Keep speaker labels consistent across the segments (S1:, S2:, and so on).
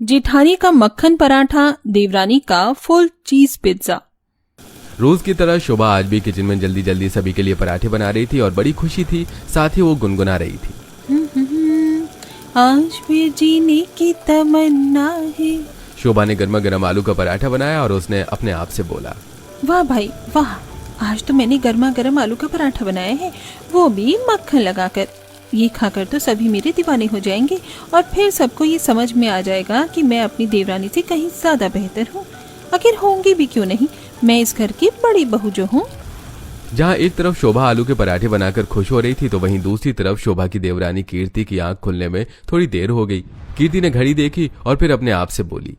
S1: जेठानी का मक्खन पराठा, देवरानी का फुल चीज पिज्जा।
S2: रोज की तरह शोभा आज भी किचन में जल्दी जल्दी सभी के लिए पराठे बना रही थी और बड़ी खुशी थी। साथ ही वो गुनगुना रही थी,
S1: आज भी जीने की तमन्ना है।
S2: शोभा ने गर्मा गर्म आलू का पराठा बनाया और उसने अपने आप से बोला,
S1: वाह भाई वाह, आज तो मैंने गर्मा गर्म आलू का पराठा बनाया है, वो भी मक्खन लगाकर। ये खाकर तो सभी मेरे दीवाने हो जाएंगे और फिर सबको ये समझ में आ जाएगा कि मैं अपनी देवरानी से कहीं ज्यादा बेहतर हूँ। आखिर होंगी भी क्यों नहीं, मैं इस घर की बड़ी बहू जो हूँ।
S2: जहाँ एक तरफ शोभा आलू के पराठे बनाकर खुश हो रही थी तो वहीं दूसरी तरफ शोभा की देवरानी कीर्ति की आंख खुलने में थोड़ी देर हो गई। कीर्ति ने घड़ी देखी और फिर अपने आप से बोली,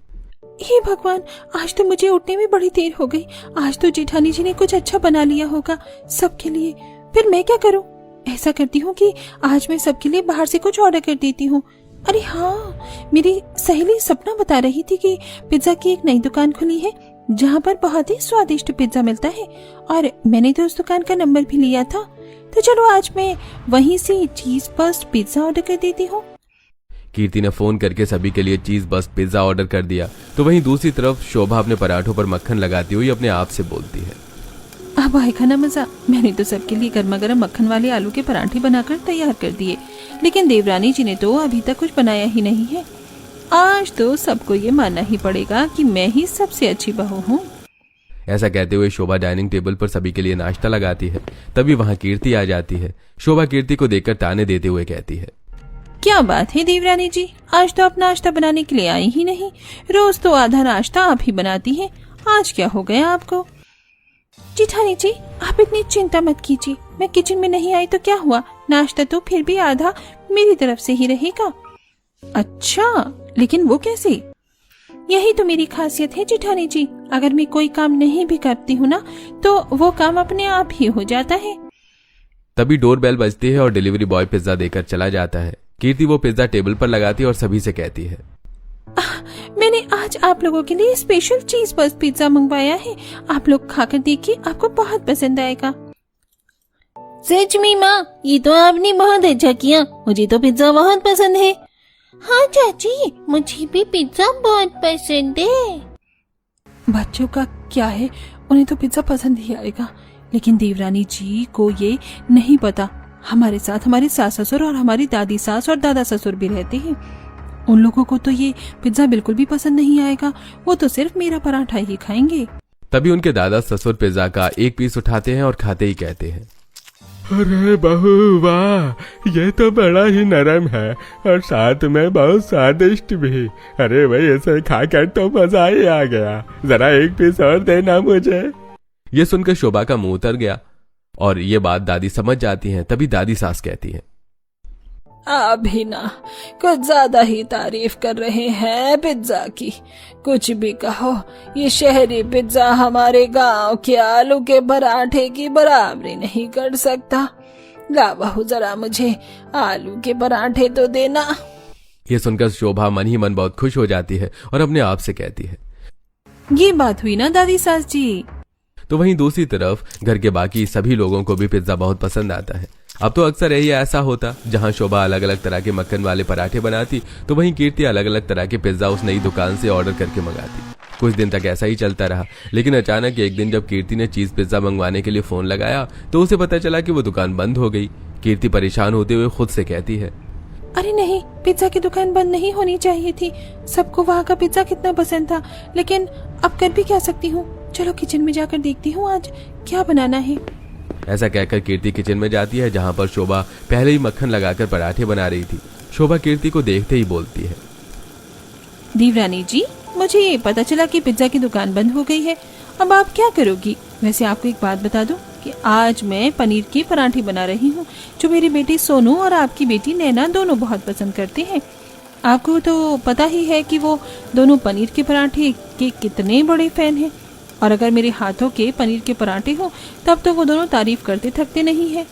S1: हे भगवान, आज तो मुझे उठने में बड़ी देर हो गई। आज तो जेठानी जी ने कुछ अच्छा बना लिया होगा सबके लिए। फिर मैं क्या करूं? ऐसा करती हूँ कि आज मैं सबके लिए बाहर से कुछ ऑर्डर कर देती हूँ। अरे हाँ, मेरी सहेली सपना बता रही थी कि पिज्जा की एक नई दुकान खुली है जहाँ पर बहुत ही स्वादिष्ट पिज्जा मिलता है और मैंने तो उस दुकान का नंबर भी लिया था। तो चलो आज मैं वहीं से चीज बस्ट पिज्जा ऑर्डर कर देती हूँ।
S2: कीर्ति ने फोन करके सभी के लिए चीज बस्ट पिज्जा ऑर्डर कर दिया। तो वहीं दूसरी तरफ शोभा अपने पराठों पर मक्खन लगाती हुई अपने आप से बोलती है,
S1: अब आएगा ना मजा। मैंने तो सबके लिए गर्मा गर्म मक्खन वाले आलू के पराठे बनाकर तैयार कर दिए, लेकिन देवरानी जी ने तो अभी तक कुछ बनाया ही नहीं है। आज तो सबको ये मानना ही पड़ेगा कि मैं ही सबसे अच्छी बहू हूँ।
S2: ऐसा कहते हुए शोभा डाइनिंग टेबल पर सभी के लिए नाश्ता लगाती है। तभी वहाँ कीर्ति आ जाती है। शोभा कीर्ति को देखकर ताने देते हुए कहती है,
S1: क्या बात है देवरानी जी, आज तो आप नाश्ता बनाने के लिए आई ही नहीं। रोज तो आधा नाश्ता आप ही बनाती हैं, आज क्या हो गया आपको? जेठानी जी, आप इतनी चिंता मत कीजिए। मैं किचन में नहीं आई तो क्या हुआ, नाश्ता तो फिर भी आधा मेरी तरफ से ही रहेगा। अच्छा, लेकिन वो कैसे? यही तो मेरी खासियत है जेठानी जी, अगर मैं कोई काम नहीं भी करती हूँ ना तो वो काम अपने आप ही हो जाता है।
S2: तभी डोरबेल बजती है और डिलीवरी बॉय पिज्जा देकर चला जाता है। कीर्ति वो पिज्जा टेबल पर लगाती है और सभी से कहती है,
S1: मैंने आज आप लोगों के लिए स्पेशल चीज बस्ट पिज्जा मंगवाया है, आप लोग खाकर देखिए, आपको बहुत पसंद आएगा। सच में माँ, ये तो आपने बहुत अच्छा किया, मुझे तो पिज्जा बहुत पसंद है। हाँ चाची, मुझे भी पिज्जा बहुत पसंद है। बच्चों का क्या है, उन्हें तो पिज्जा पसंद ही आएगा, लेकिन देवरानी जी को ये नहीं पता हमारे साथ हमारे सास ससुर और हमारी दादी सास और दादा ससुर भी रहते हैं। उन लोगों को तो ये पिज्जा बिल्कुल भी पसंद नहीं आएगा, वो तो सिर्फ मेरा पराठा ही खाएंगे।
S2: तभी उनके दादा ससुर पिज्जा का एक पीस उठाते हैं और खाते ही कहते हैं, अरे बहू वाह, ये तो बड़ा ही नरम है और साथ में बहुत स्वादिष्ट भी। अरे भाई, इसे खाकर तो मजा ही आ गया, जरा एक पीस और देना मुझे। ये सुनकर शोभा का मुंह उतर गया और ये बात दादी समझ जाती हैं। तभी दादी सास कहती है,
S1: अभी ना कुछ ज्यादा ही तारीफ कर रहे हैं पिज्जा की। कुछ भी कहो, ये शहरी पिज्जा हमारे गांव के आलू के पराठे की बराबरी नहीं कर सकता। ला बहू, जरा मुझे आलू के पराठे तो देना।
S2: ये सुनकर शोभा मन ही मन बहुत खुश हो जाती है और अपने आप से कहती है,
S1: ये बात हुई ना दादी सास जी।
S2: तो वहीं दूसरी तरफ घर के बाकी सभी लोगों को भी पिज्जा बहुत पसंद आता है। अब तो अक्सर यही ऐसा होता, जहां शोभा अलग अलग तरह के मक्खन वाले पराठे बनाती तो वहीं कीर्ति अलग अलग तरह के पिज्जा उस नई दुकान से ऑर्डर करके मंगाती। कुछ दिन तक ऐसा ही चलता रहा, लेकिन अचानक एक दिन जब कीर्ति ने चीज पिज्जा मंगवाने के लिए फोन लगाया तो उसे पता चला कि वो दुकान बंद हो गई। कीर्ति परेशान होते हुए खुद से कहती है,
S1: अरे नहीं, पिज्जा की दुकान बंद नहीं होनी चाहिए थी। सबको वहाँ का पिज्जा कितना पसंद था, लेकिन अब कर भी क्या सकती हूँ। चलो किचन में जाकर देखती हूँ आज क्या बनाना है।
S2: ऐसा कहकर कीर्ति किचन में जाती है, जहाँ पर शोभा पहले ही मक्खन लगाकर पराठे बना रही थी। शोभा कीर्ति को देखते ही बोलती है,
S1: देवरानी जी, मुझे ये पता चला कि पिज्जा की दुकान बंद हो गई है, अब आप क्या करोगी? वैसे आपको एक बात बता दूं कि आज मैं पनीर के पराठे बना रही हूँ, जो मेरी बेटी सोनू और आपकी बेटी नैना दोनों बहुत पसंद करते हैं। आपको तो पता ही है कि वो दोनों पनीर के पराठे के कितने बड़े फैन हैं, और अगर मेरे हाथों के पनीर के पराठे हो तब तो वो दोनों तारीफ करते थकते नहीं है।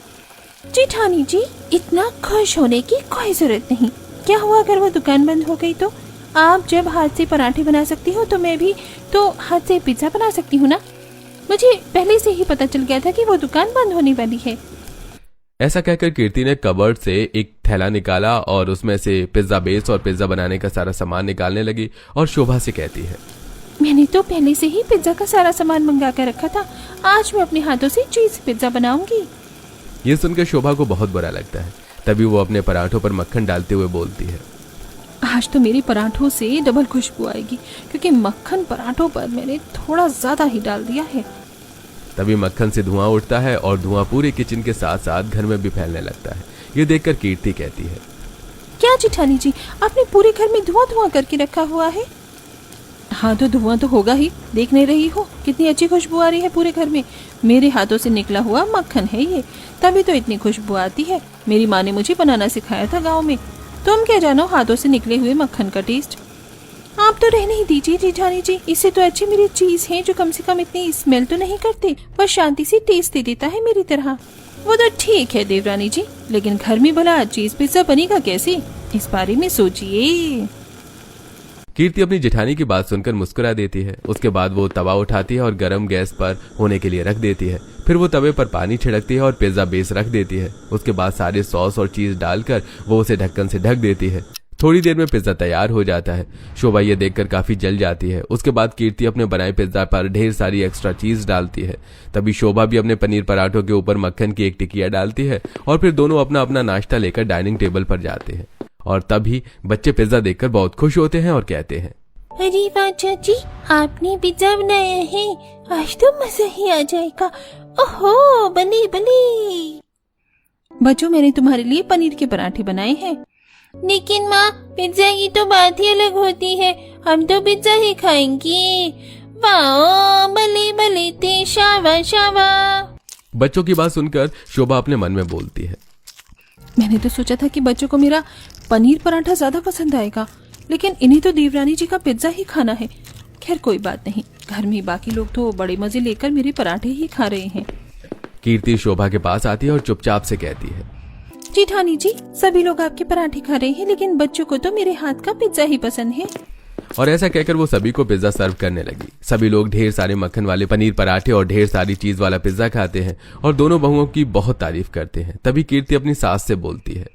S1: जेठानी जी, इतना खुश होने की कोई जरूरत नहीं। क्या हुआ अगर वो दुकान बंद हो गई तो? आप जब हाथ से पराठे बना सकती हो तो मैं भी तो हाथ से पिज्जा बना सकती हूँ ना। मुझे पहले से ही पता चल गया था कि वो दुकान बंद होने वाली है।
S2: ऐसा कहकर कीर्ति ने कबर्ड से एक थैला निकाला और उसमें से पिज्जा बेस और पिज्जा बनाने का सारा सामान निकालने लगी और शोभा से कहती है,
S1: मैंने तो पहले से ही पिज्जा का सारा सामान मंगा कर रखा था, आज मैं अपने हाथों से चीज पिज्जा बनाऊंगी।
S2: ये सुनकर शोभा को बहुत बुरा लगता है। तभी वो अपने पराठों पर मक्खन डालते हुए बोलती है,
S1: आज तो मेरे पराठों से डबल खुशबू आएगी, क्योंकि मक्खन पराठों पर मैंने थोड़ा ज्यादा ही डाल दिया है।
S2: तभी मक्खन से धुआं उठता है और धुआं पूरे किचन के साथ साथ घर में भी फैलने लगता है। ये देखकर कीर्ति कहती है,
S1: क्या जेठानी जी, आपने पूरे घर में धुआं धुआं करके रखा हुआ है? हाँ तो धुआं तो होगा ही, देख नहीं रही हो कितनी अच्छी खुशबू आ रही है पूरे घर में। मेरे हाथों से निकला हुआ मक्खन है ये, तभी तो इतनी खुशबू आती है। मेरी माँ ने मुझे बनाना सिखाया था गाँव में। तुम क्या जानो हाथों से निकले हुए मक्खन का टेस्ट। आप तो रहने ही दीजिए जेठानी जी, इससे तो अच्छी मेरी चीज है जो कम से कम इतनी स्मेल तो नहीं करती, पर शांति से टेस्ट दे देता है मेरी तरह। वो तो ठीक है देवरानी जी, लेकिन घर में भला चीज पिज्जा बनेगा कैसे, इस बारे में सोचिए।
S2: कीर्ति अपनी जेठानी की बात सुनकर मुस्कुरा देती है। उसके बाद वो तवा उठाती है और गरम गैस पर होने के लिए रख देती है। फिर वो तवे पर पानी छिड़कती है और पिज्जा बेस रख देती है। उसके बाद सारे सॉस और चीज डालकर वो उसे ढक्कन से ढक देती है। थोड़ी देर में पिज्जा तैयार हो जाता है। शोभा ये देखकर काफी जल जाती है। उसके बाद कीर्ति अपने बनाए पिज्जा पर ढेर सारी एक्स्ट्रा चीज डालती है। तभी शोभा भी अपने पनीर पराठों के ऊपर मक्खन की एक टिकिया डालती है और फिर दोनों अपना अपना नाश्ता लेकर डाइनिंग टेबल पर जाते हैं। और तभी बच्चे पिज्जा देखकर बहुत खुश होते हैं और कहते हैं,
S1: अरे वाह चाची, आपने पिज्जा बनाया है, आज तो मजा ही आ जाएगा। ओहो बली बली। बच्चों, मैंने तुम्हारे लिए पनीर के पराठे बनाए हैं। लेकिन माँ, पिज्जा की तो बात ही अलग होती है, हम तो पिज्जा ही खाएंगे। वाह भले भले ते, शाबाश शाबाश।
S2: बच्चों की बात सुनकर शोभा अपने मन में बोलती है,
S1: मैंने तो सोचा था कि बच्चों को मेरा पनीर पराठा ज्यादा पसंद आएगा, लेकिन इन्हें तो देवरानी जी का पिज्जा ही खाना है। खैर कोई बात नहीं, घर में बाकी लोग तो बड़े मजे लेकर मेरे पराठे ही खा रहे हैं।
S2: कीर्ति शोभा के पास आती है और चुपचाप से कहती है,
S1: जेठानी जी, सभी लोग आपके पराठे खा रहे हैं, लेकिन बच्चों को तो मेरे हाथ का पिज्जा ही पसंद है।
S2: और ऐसा कहकर वो सभी को पिज्जा सर्व करने लगी। सभी लोग ढेर सारे मक्खन वाले पनीर पराठे और ढेर सारी चीज वाला पिज्जा खाते हैं और दोनों बहुओं की बहुत तारीफ करते हैं। तभी कीर्ति अपनी सास से बोलती है,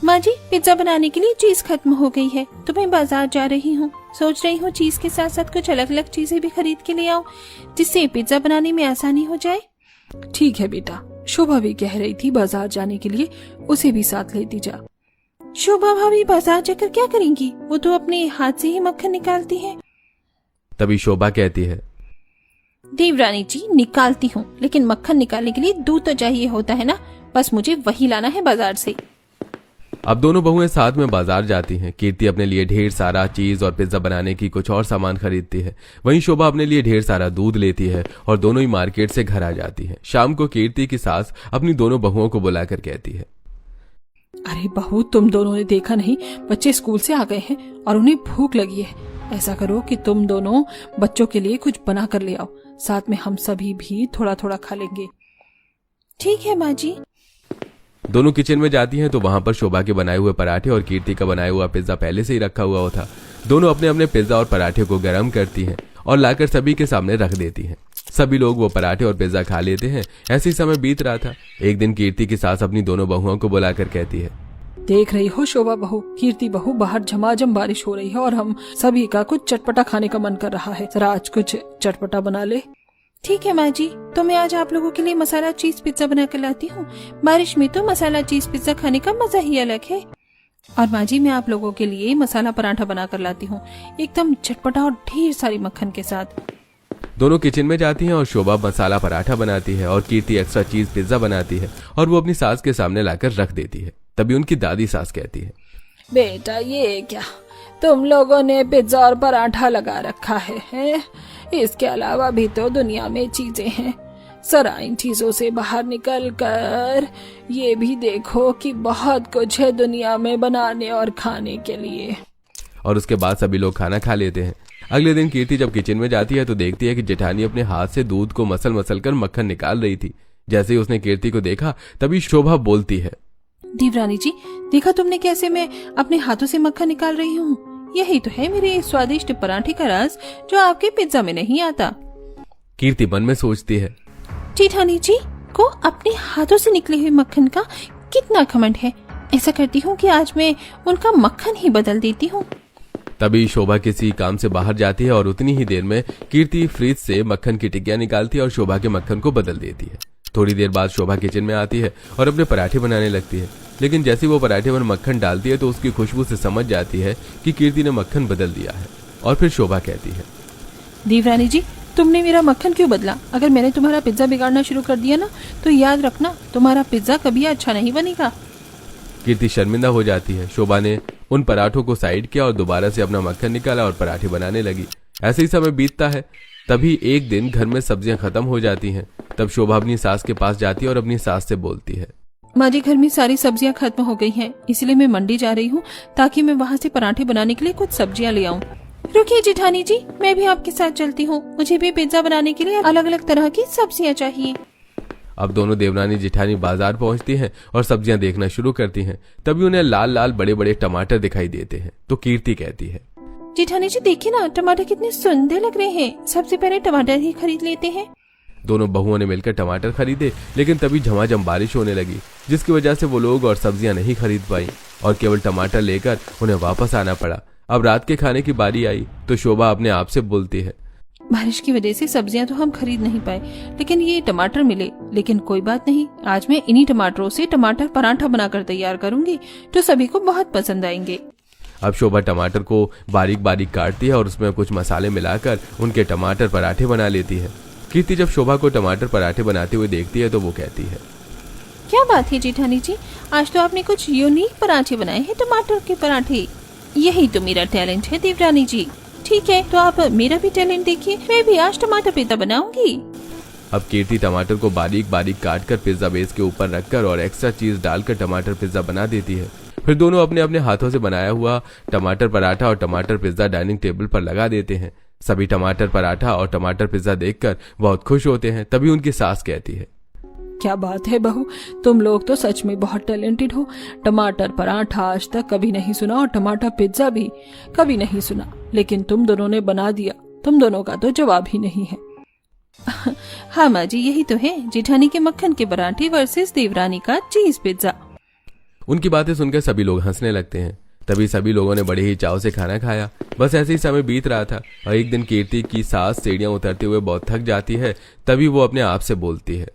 S1: माँ जी, पिज्जा बनाने के लिए चीज खत्म हो गई है, तो मैं बाजार जा रही हूँ। सोच रही हूँ चीज के साथ साथ कुछ अलग अलग चीजें भी खरीद के ले आऊँ, जिससे पिज्जा बनाने में आसानी हो जाए। ठीक है बेटा, शोभा भी कह रही थी बाजार जाने के लिए, उसे भी साथ लेती जा। शोभा भाभी बाजार जाकर क्या करेंगी, वो तो अपने हाथ से ही मक्खन निकालती है।
S2: तभी शोभा कहती है,
S1: देवरानी जी, निकालती हूँ, लेकिन मक्खन निकालने के लिए दूध तो चाहिए होता है ना, बस मुझे वही लाना है बाजार से।
S2: अब दोनों बहुएं साथ में बाजार जाती हैं। कीर्ति अपने लिए ढेर सारा चीज और पिज्जा बनाने की कुछ और सामान खरीदती है। वहीं शोभा अपने लिए ढेर सारा दूध लेती है और दोनों ही मार्केट से घर आ जाती है। शाम को कीर्ति की सास अपनी दोनों बहुओं को बुलाकर कहती है,
S1: अरे बहू, तुम दोनों ने देखा नहीं, बच्चे स्कूल से आ गए हैं और उन्हें भूख लगी है। ऐसा करो कि तुम दोनों बच्चों के लिए कुछ बना कर ले आओ, साथ में हम सभी भी थोड़ा थोड़ा खा लेंगे। ठीक है माँ जी।
S2: दोनों किचन में जाती हैं तो वहां पर शोभा के बनाए हुए पराठे और कीर्ति का बनाया हुआ पिज्जा पहले से ही रखा हुआ था। दोनों अपने अपने पिज्जा और पराठे को गर्म करती हैं और लाकर सभी के सामने रख देती हैं। सभी लोग वो पराठे और पिज्जा खा लेते हैं। ऐसे ही समय बीत रहा था। एक दिन कीर्ति की सास अपनी दोनों बहुओं को बुलाकर कहती है,
S1: देख रही हो शोभा बहू, कीर्ति बहू, बाहर झमाझम बारिश हो रही है और हम सभी का कुछ चटपटा खाने का मन कर रहा है, जरा आज कुछ चटपटा बना ले। ठीक है माँ जी, तो मैं आज आप लोगों के लिए मसाला चीज पिज्जा बना कर लाती हूँ। बारिश में तो मसाला चीज पिज्जा खाने का मजा ही अलग है। और माँ जी, मैं आप लोगों के लिए मसाला पराठा बना कर लाती हूँ, एकदम चटपटा और ढेर सारी मक्खन के साथ।
S2: दोनों किचन में जाती हैं और शोभा मसाला पराठा बनाती है और कीर्ति एक्स्ट्रा चीज पिज्जा बनाती है और वो अपनी सास के सामने लाकर रख देती है। तभी उनकी दादी सास कहती है,
S1: बेटा ये क्या, तुम लोगों ने पिज्जा और पराठा लगा रखा है? इसके अलावा भी तो दुनिया में चीजें हैं। जरा इन चीजों से बाहर निकल कर ये भी देखो कि बहुत कुछ है दुनिया में बनाने और खाने के लिए।
S2: और उसके बाद सभी लोग खाना खा लेते हैं। अगले दिन कीर्ति जब किचन में जाती है तो देखती है कि जेठानी अपने हाथ से दूध को मसल मसल कर मक्खन निकाल रही थी। जैसे ही उसने कीर्ति को देखा तभी शोभा बोलती है,
S1: देवरानी जी, देखा तुमने कैसे मैं अपने हाथों से मक्खन निकाल रही हूँ? यही तो है मेरे स्वादिष्ट पराठे का राज, जो आपके पिज्जा में नहीं आता।
S2: कीर्ति मन में सोचती है,
S1: जेठानी जी, को अपने हाथों से निकले हुए मक्खन का कितना घमंड है। ऐसा करती हूँ कि आज मैं उनका मक्खन ही बदल देती हूँ।
S2: तभी शोभा किसी काम से बाहर जाती है और उतनी ही देर में कीर्ति फ्रिज से मक्खन की टिक्कियां निकालती है और शोभा के मक्खन को बदल देती है। थोड़ी देर बाद शोभा किचन में आती है और अपने पराठे बनाने लगती है, लेकिन जैसे वो पराठे पर मक्खन डालती है तो उसकी खुशबू से समझ जाती है कि कीर्ति ने मक्खन बदल दिया है। और फिर शोभा कहती है,
S1: देवरानी जी, तुमने मेरा मक्खन क्यों बदला? अगर मैंने तुम्हारा पिज्जा बिगाड़ना शुरू कर दिया ना, तो याद रखना तुम्हारा पिज्जा कभी अच्छा नहीं बनेगा।
S2: कीर्ति शर्मिंदा हो जाती है। शोभा ने उन पराठों को साइड किया और दोबारा से अपना मक्खन निकाला और पराठे बनाने लगी। ऐसे ही समय बीतता है। तभी एक दिन घर में सब्जियां खत्म हो जाती हैं। तब शोभा अपनी सास के पास जाती है और अपनी सास से बोलती है,
S1: माँ जी, घर में सारी सब्जियां खत्म हो गई हैं, इसलिए मैं मंडी जा रही हूँ ताकि मैं वहाँ से पराठे बनाने के लिए कुछ सब्जियां ले आऊँ। रुकिए जेठानी जी, मैं भी आपके साथ चलती हूँ। मुझे भी पिज्जा बनाने के लिए अलग अलग तरह की सब्जियां चाहिए।
S2: अब दोनों देवरानी जेठानी बाजार पहुंचती हैं और सब्जियां देखना शुरू करती हैं। तभी उन्हें लाल लाल बड़े बड़े टमाटर दिखाई देते हैं। तो कीर्ति कहती है,
S1: जेठानी जी देखिए ना, टमाटर कितने सुंदर लग रहे हैं। सबसे पहले टमाटर ही खरीद लेते हैं।
S2: दोनों बहुओं ने मिलकर टमाटर खरीदे, लेकिन तभी झमाझम बारिश होने लगी, जिसकी वजह से वो लोग और सब्जियां नहीं खरीद पाई और केवल टमाटर लेकर उन्हें वापस आना पड़ा। अब रात के खाने की बारी आई तो शोभा अपने आप से बोलती है,
S1: बारिश की वजह से सब्जियां तो हम खरीद नहीं पाए, लेकिन ये टमाटर मिले। लेकिन कोई बात नहीं, आज मैं इन्हीं टमाटरों से टमाटर पराठा बनाकर तैयार करूंगी तो सभी को बहुत पसंद आएंगे।
S2: अब शोभा टमाटर को बारीक बारीक काटती है और उसमें कुछ मसाले मिलाकर उनके टमाटर पराठे बना लेती है। कीर्ति जब शोभा को टमाटर पराठे बनाते हुए देखती है तो वो कहती है,
S1: क्या बात है जेठानी जी, आज तो आपने कुछ यूनिक पराठे बनाए हैं, टमाटर के पराठे। यही तो मेरा टैलेंट है देवरानी जी। ठीक है, तो आप मेरा भी टैलेंट देखिए, मैं भी आज टमाटर पिज्जा बनाऊंगी।
S2: अब कीर्ति टमाटर को बारीक बारीक काटकर पिज्जा बेस के ऊपर रखकर और एक्स्ट्रा चीज डालकर टमाटर पिज्जा बना देती है। फिर दोनों अपने अपने हाथों से बनाया हुआ टमाटर पराठा और टमाटर पिज्जा डाइनिंग टेबल पर लगा देते हैं। सभी टमाटर पराठा और टमाटर पिज्जा देखकर बहुत खुश होते हैं। तभी उनकी सास कहती है,
S1: क्या बात है बहू, तुम लोग तो सच में बहुत टैलेंटेड हो। टमाटर पराठा आज तक कभी नहीं सुना और टमाटर पिज्जा भी कभी नहीं सुना, लेकिन तुम दोनों ने बना दिया। तुम दोनों का तो जवाब ही नहीं है। हाँ माँ जी, यही तो है, जेठानी के मक्खन के पराठे वर्सेस देवरानी का चीज पिज्जा।
S2: उनकी बातें सुनकर सभी लोग हंसने लगते हैं। तभी सभी लोगों ने बड़े ही चाव से खाना खाया। बस ऐसे ही समय बीत रहा था और एक दिन कीर्ति की सास सीढ़ियां उतरते हुए बहुत थक जाती है। तभी वो अपने आप से बोलती है,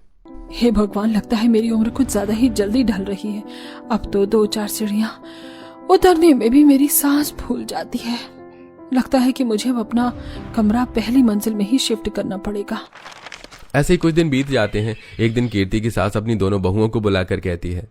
S1: हे भगवान, लगता है मेरी उम्र कुछ ज्यादा ही जल्दी ढल रही है। अब तो 2-4 सीढ़ियां उतरने में भी मेरी सांस फूल जाती है। लगता है कि मुझे अब अपना कमरा पहली मंजिल में ही शिफ्ट करना पड़ेगा।
S2: ऐसे ही कुछ दिन बीत जाते हैं। एक दिन कीर्ति की सास अपनी दोनों बहुओं को बुलाकर कहती है,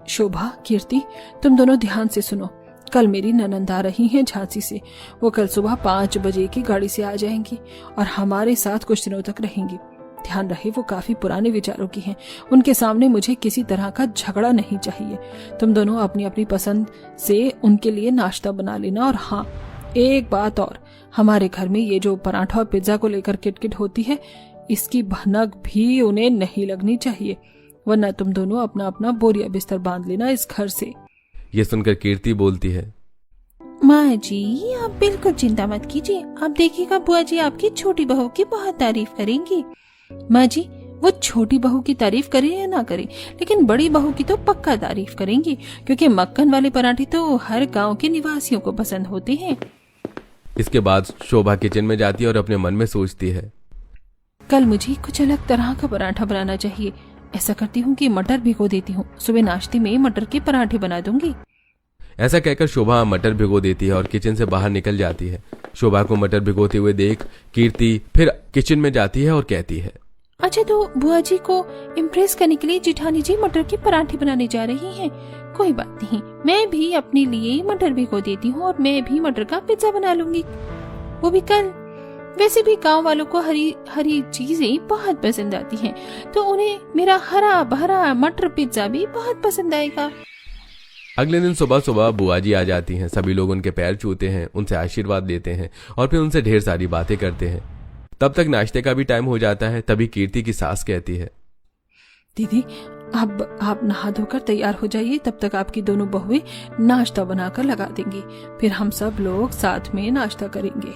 S1: शोभा, कीर्ति, तुम दोनों ध्यान से सुनो। कल मेरी ननंद आ रही हैं झांसी से। वो कल सुबह 5 बजे की गाड़ी से आ जाएंगी और हमारे साथ कुछ दिनों तक रहेंगी। ध्यान रहे, वो काफी पुराने विचारों की हैं। उनके सामने मुझे किसी तरह का झगड़ा नहीं चाहिए। तुम दोनों अपनी अपनी पसंद से उनके लिए नाश्ता बना लेना। और हाँ, एक बात और, हमारे घर में ये जो पराठा और पिज्जा को लेकर किटकिट होती है, इसकी भनक भी उन्हें नहीं लगनी चाहिए, वरना तुम दोनों अपना अपना बोरिया बिस्तर बांध लेना इस घर से।
S2: ये सुनकर कीर्ति बोलती है,
S1: माँ जी, आप बिल्कुल चिंता मत कीजिए। आप देखिएगा बुआ जी आपकी छोटी बहू की बहुत तारीफ करेंगी। माँ जी, वो छोटी बहू की तारीफ करे या ना करे, लेकिन बड़ी बहू की तो पक्का तारीफ करेंगी, क्योंकि मक्खन वाले पराठे तो हर गांव के निवासियों को पसंद होते हैं।
S2: इसके बाद शोभा किचन में जाती है और अपने मन में सोचती है,
S1: कल मुझे कुछ अलग तरह का पराठा बनाना चाहिए। ऐसा करती हूँ कि मटर भिगो देती हूँ, सुबह नाश्ते में मटर के पराठे बना दूंगी।
S2: ऐसा कहकर शोभा मटर भिगो देती है और किचन से बाहर निकल जाती है। शोभा को मटर भिगोते हुए देख कीर्ति फिर किचन में जाती है और कहती है,
S1: अच्छा, तो बुआ जी को इम्प्रेस करने के लिए जेठानी जी मटर के पराठे बनाने जा रही हैं। कोई बात नहीं, मैं भी अपने लिए मटर भिगो देती हूँ और मैं भी मटर का पिज्जा बना लूंगी, वो भी कल। वैसे भी गांव वालों को हरी हरी चीजें बहुत पसंद आती हैं, तो उन्हें मेरा हरा भरा मटर पिज्जा भी बहुत पसंद आएगा।
S2: अगले दिन सुबह सुबह बुआ जी आ जाती हैं। सभी लोग उनके पैर छूते हैं, उनसे आशीर्वाद लेते हैं और फिर उनसे ढेर सारी बातें करते हैं। तब तक नाश्ते का भी टाइम हो जाता है। तभी कीर्ति की सास कहती है,
S1: दीदी, अब आप नहा धोकर तैयार हो जाइए, तब तक आपकी दोनों बहुएं नाश्ता बनाकर लगा देंगी, फिर हम सब लोग साथ में नाश्ता करेंगे।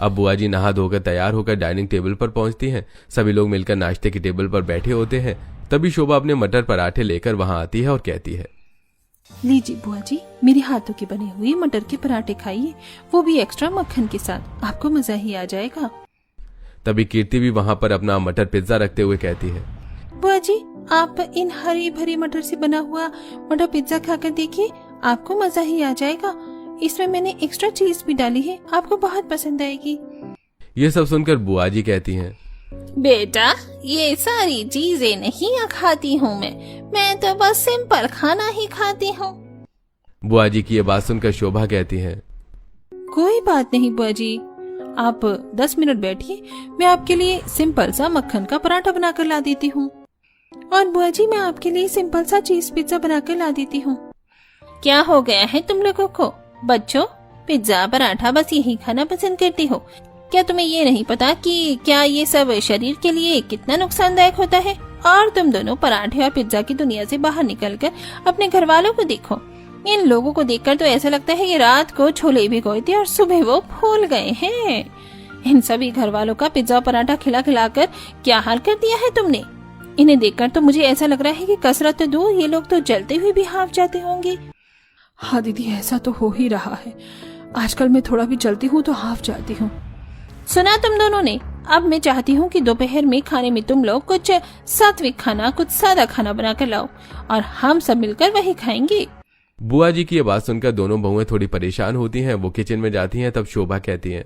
S2: अब बुआ जी नहा धोकर तैयार होकर डाइनिंग टेबल पर पहुंचती हैं। सभी लोग मिलकर नाश्ते की टेबल पर बैठे होते हैं। तभी शोभा अपने मटर पराठे लेकर वहां आती है और कहती है,
S1: लीजिए बुआ जी, मेरे हाथों के बने हुए मटर के पराठे खाइए, वो भी एक्स्ट्रा मक्खन के साथ, आपको मजा ही आ जाएगा।
S2: तभी कीर्ति भी वहां पर अपना मटर पिज्जा रखते हुए कहती है,
S1: बुआ जी आप इन हरी भरी मटर से बना हुआ मटर पिज्जा खाकर देखिए, आपको मजा ही आ जाएगा। इसमें मैंने एक्स्ट्रा चीज भी डाली है, आपको बहुत पसंद आएगी।
S2: ये सब सुनकर बुआ जी कहती हैं,
S3: बेटा ये सारी चीजें नहीं खाती हूँ मैं तो बस सिंपल खाना ही खाती हूँ।
S2: बुआ जी की ये बात सुनकर शोभा कहती है,
S1: कोई बात नहीं बुआ जी, आप 10 मिनट बैठिए, मैं आपके लिए सिंपल सा मक्खन का पराठा बनाकर ला देती हूँ। और बुआ जी मैं आपके लिए सिंपल सा चीज पिज्जा बनाकर ला देती हूँ।
S3: क्या हो गया है तुम लोगों को? बच्चों पिज्जा पराठा बस यही खाना पसंद करती हो? क्या तुम्हें ये नहीं पता कि क्या ये सब शरीर के लिए कितना नुकसानदायक होता है? और तुम दोनों पराठे और पिज्जा की दुनिया से बाहर निकलकर अपने घर वालों को देखो। इन लोगों को देखकर तो ऐसा लगता है कि रात को छोले भिगोए थे और सुबह वो फूल गए हैं। इन सभी घर वालों का पिज्जा पराठा खिला खिलाकर क्या हाल कर दिया है तुमने? इन्हें देखकर तो मुझे ऐसा लग रहा है कि कसरत तो दूर, ये लोग तो जलते हुए भी हाफ जाते होंगे।
S1: हाँ दीदी, ऐसा तो हो ही रहा है, आजकल मैं थोड़ा भी चलती हूँ तो हाफ जाती हूँ।
S3: सुना तुम दोनों ने? अब मैं चाहती हूँ कि दोपहर में खाने में तुम लोग कुछ सात्विक खाना, कुछ सादा खाना बनाकर लाओ और हम सब मिलकर वही खाएंगे।
S2: बुआ जी की ये बात सुनकर दोनों बहुएं थोड़ी परेशान होती हैं। वो किचन में जाती हैं। तब शोभा कहती है,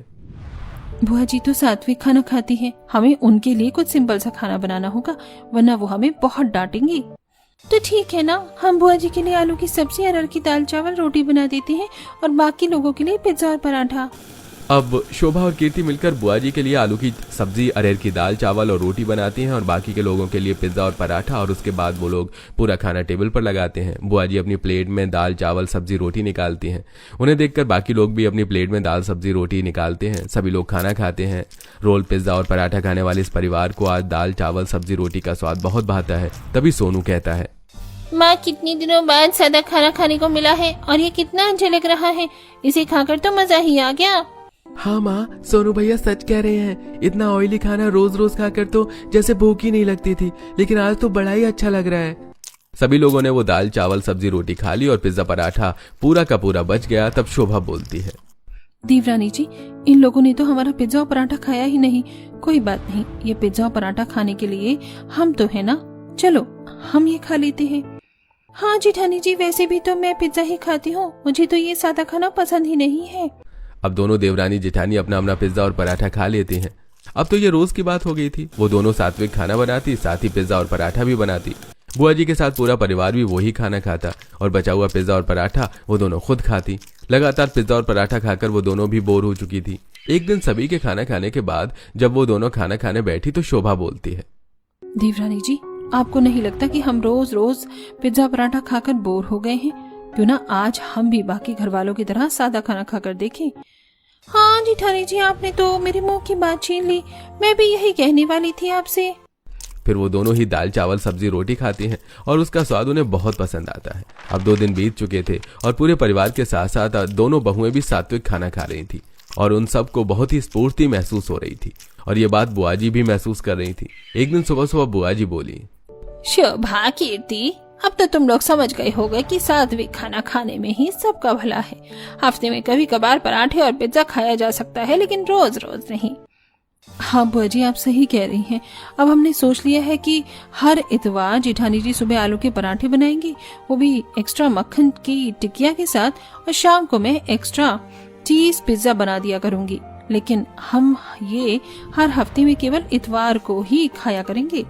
S1: बुआ जी तो सात्विक खाना खाती हैं, हमें उनके लिए कुछ सिंपल सा खाना बनाना होगा, वरना वो हमें बहुत डांटेंगी।
S3: तो ठीक है ना,
S1: हम बुआ जी के लिए आलू की सब्जी, अरहर की दाल चावल रोटी बना देते हैं और बाकी लोगों के लिए पिज्जा और पराठा।
S2: अब शोभा और कीर्ति मिलकर बुआ जी के लिए आलू की सब्जी, अरहर की दाल चावल और रोटी बनाती हैं और बाकी के लोगों के लिए पिज्जा और पराठा। और उसके बाद वो लोग पूरा खाना टेबल पर लगाते हैं। बुआ जी अपनी प्लेट में दाल चावल सब्जी रोटी निकालती हैं। उन्हें देखकर बाकी लोग भी अपनी प्लेट में दाल सब्जी रोटी निकालते हैं। सभी लोग खाना खाते हैं। रोल पिज्जा और पराठा खाने वाले इस परिवार को आज दाल चावल सब्जी रोटी का स्वाद बहुत भाता है। तभी सोनू कहता है,
S3: माँ कितनी दिनों बाद सादा खाना खाने को मिला है और ये कितना अच्छा लग रहा है, इसे खाकर तो मजा ही आ गया।
S2: हाँ माँ, सोनू भैया सच कह रहे हैं। इतना ऑयली खाना रोज रोज खाकर तो जैसे भूख ही नहीं लगती थी, लेकिन आज तो बड़ा ही अच्छा लग रहा है। सभी लोगों ने वो दाल चावल सब्जी रोटी खा ली और पिज्जा पराठा पूरा का पूरा बच गया। तब शोभा बोलती है,
S1: देवरानी जी, इन लोगों ने तो हमारा पिज्जा और पराठा खाया ही नहीं। कोई बात नहीं, ये पिज्जा और पराठा खाने के लिए हम तो है ना, चलो हम ये खा लेते हैं। हाँ जेठानी जी, वैसे भी तो मैं पिज्जा ही खाती हूँ, मुझे तो ये सादा खाना पसंद ही नहीं है।
S2: अब दोनों देवरानी जेठानी अपना अपना पिज्जा और पराठा खा लेते हैं। अब तो ये रोज की बात हो गई थी। वो दोनों सात्विक खाना बनाती, साथ ही पिज्जा और पराठा भी बनाती। बुआ जी के साथ पूरा परिवार भी वही खाना खाता और बचा हुआ पिज्जा और पराठा वो दोनों खुद खाती। लगातार पिज्जा और पराठा खाकर वो दोनों भी बोर हो चुकी थी। एक दिन सभी के खाना खाने के बाद जब वो दोनों खाना खाने बैठी तो शोभा बोलती है,
S1: देवरानी जी, आपको नहीं लगता कि हम रोज रोज पिज्जा पराठा खाकर बोर हो गए हैं? क्यों ना आज हम भी बाकी घर वालों की तरह सादा खाना खाकर देखें।
S3: हाँ जेठानी जी, आपने तो मेरे मुंह की बात छीन ली, मैं भी यही कहने वाली थी आपसे।
S2: फिर वो दोनों ही दाल चावल सब्जी रोटी खाती हैं और उसका स्वाद उन्हें बहुत पसंद आता है। अब 2 दिन बीत चुके थे और पूरे परिवार के साथ साथ दोनों बहुएं भी सात्विक खाना खा रही थी और उन सबको बहुत ही स्फूर्ति महसूस हो रही थी। और ये बात बुआ जी भी महसूस कर रही थी। एक दिन सुबह सुबह बुआ जी बोली,
S3: शोभा कीर्ति, अब तो तुम लोग समझ गए होगे कि सात्विक खाना खाने में ही सबका भला है। हफ्ते में कभी कभार पराठे और पिज्जा खाया जा सकता है, लेकिन रोज रोज नहीं।
S1: हाँ बुआ जी, आप सही कह रही हैं। अब हमने सोच लिया है कि हर इतवार जेठानी जी सुबह आलू के पराठे बनाएंगी, वो भी एक्स्ट्रा मक्खन की टिकिया के साथ, और शाम को मैं एक्स्ट्रा चीज पिज्जा बना दिया करूंगी। लेकिन हम ये हर हफ्ते में केवल इतवार को ही खाया करेंगे।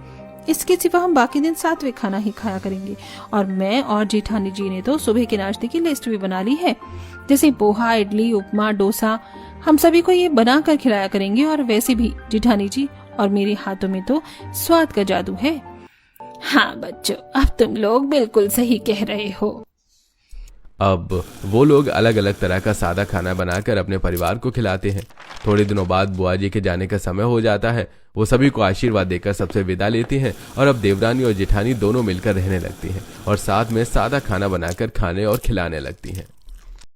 S1: इसके सिवा हम बाकी दिन सात्विक खाना ही खाया करेंगे। और मैं और जेठानी जी ने तो सुबह के नाश्ते की लिस्ट भी बना ली है, जैसे पोहा, इडली, उपमा, डोसा। हम सभी को ये बना कर खिलाया करेंगे। और वैसे भी जेठानी जी और मेरे हाथों में तो स्वाद का जादू है।
S3: हाँ बच्चों, अब तुम लोग बिल्कुल सही कह रहे हो।
S2: अब वो लोग अलग अलग तरह का सादा खाना बनाकर अपने परिवार को खिलाते हैं। थोड़े दिनों बाद बुआ जी के जाने का समय हो जाता है। वो सभी को आशीर्वाद देकर सबसे विदा लेती हैं और अब देवरानी और जेठानी दोनों मिलकर रहने लगती हैं और साथ में सादा खाना बनाकर खाने और खिलाने लगती हैं।